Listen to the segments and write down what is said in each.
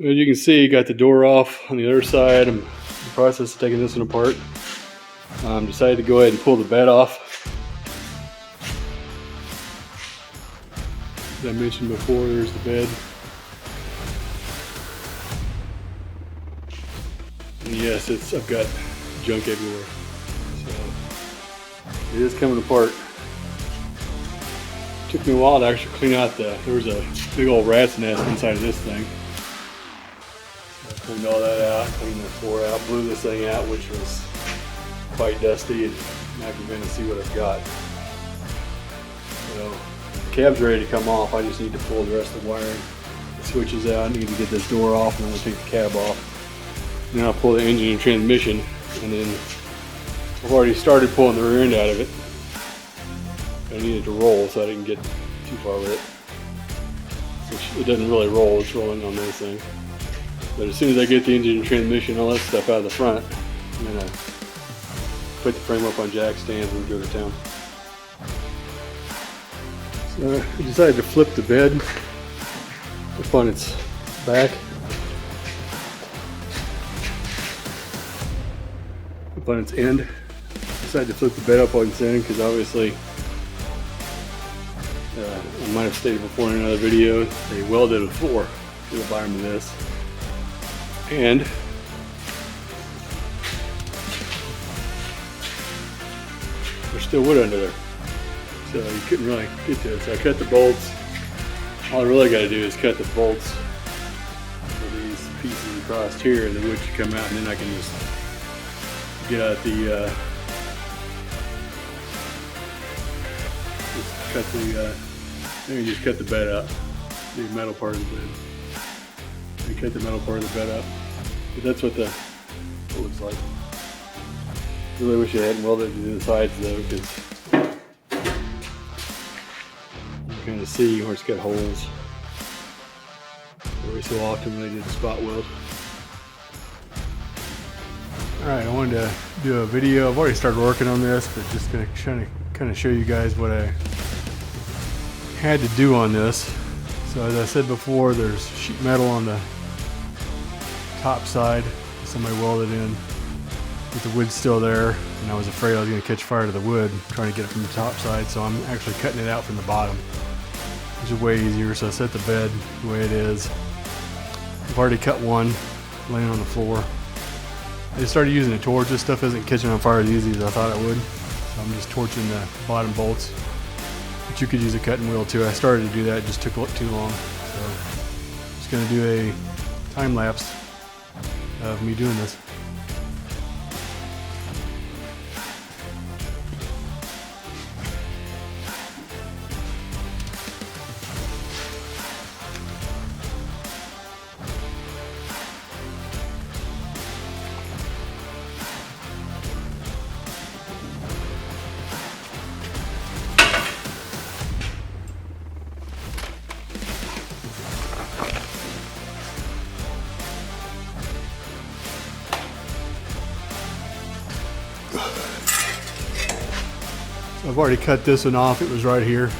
As you can see, got the door off on the other side. I'm in the process of taking this one apart. Decided to go ahead and pull the bed off. As I mentioned before, there's the bed. And yes, I've got junk everywhere. So it is coming apart. Took me a while to actually clean out there was a big old rat's nest inside of this thing. So I cleaned all that out, cleaned the floor out, blew this thing out, which was quite dusty, and now I'm going to see what I've got. So the cab's ready to come off. I just need to pull the rest of the wiring, the switches out. I need to get this door off, and then we'll take the cab off. Then I'll pull the engine and transmission, and then I've already started pulling the rear end out of it. I need it to roll so I didn't get too far with it. Which it doesn't really roll, it's rolling on this thing. But as soon as I get the engine and transmission, all that stuff out of the front, I'm gonna put the frame up on jack stands and go to town. So I decided to flip the bed up on its back. Up on its end. Decided to flip the bed up on its end because obviously I might have stated before in another video, they welded a floor to the bottom of this. And there's still wood under there. So you couldn't really get to it. So I cut the bolts. All I really got to do is cut the bolts for these pieces across here, and the wood should come out, and then I can just get out the just cut the bed out, the metal part of the bed. I cut the metal part of the bed out, but that's what it looks like. Really wish I hadn't welded it to the sides though, because you can kind of see where it's got holes. Every so often when I did the spot weld. Alright, I wanted to do a video. I've already started working on this, but just going to kind of show you guys what I had to do on this. So as I said before, there's sheet metal on the top side. Somebody welded in with the wood still there, and I was afraid I was going to catch fire to the wood trying to get it from the top side, so I'm actually cutting it out from the bottom, which is way easier. So I set the bed the way it is. I've already cut one laying on the floor. I just started using a torch. This stuff isn't catching on fire as easy as I thought it would, so I'm just torching the bottom bolts. But you could use a cutting wheel too. I started to do that, it just took too long. So I'm just going to do a time lapse of me doing this. I've already cut this one off. It was right here.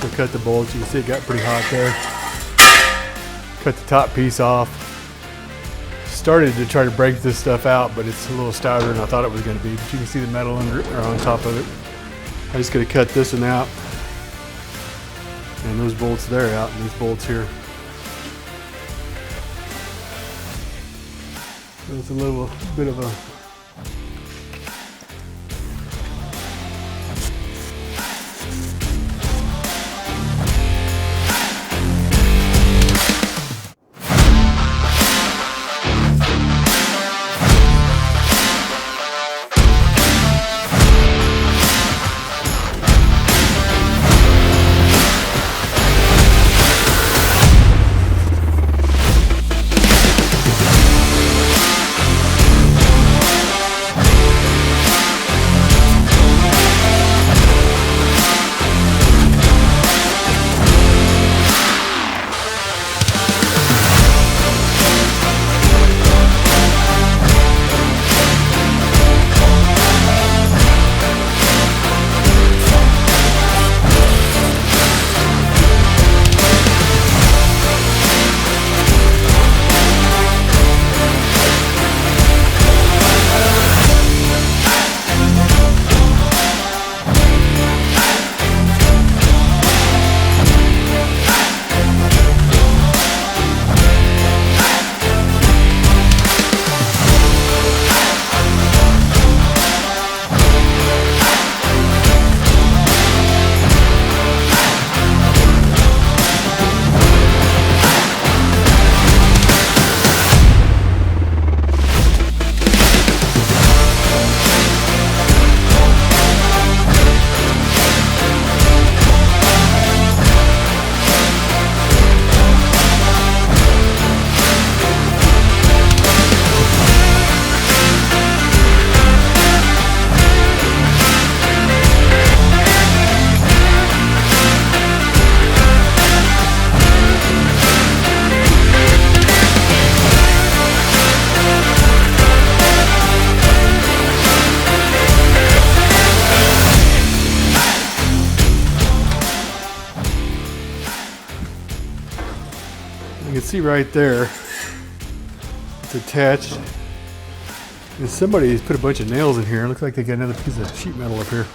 So cut the bolts. You can see it got pretty hot there. Cut the top piece off. Started to try to break this stuff out, but it's a little stouter than I thought it was going to be. But you can see the metal under or on top of it. I just got to cut this one out, and those bolts there out, and these bolts here. So it's a little bit of a You can see right there, it's attached. And somebody's put a bunch of nails in here. It looks like they got another piece of sheet metal up here.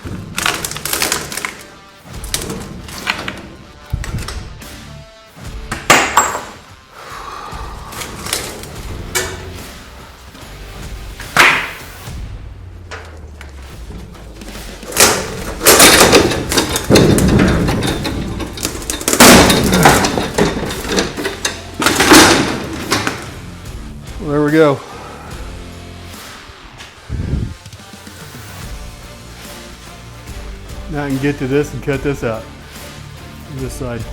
Well, there we go. Now I can get to this and cut this out. This side.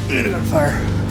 Get it on fire.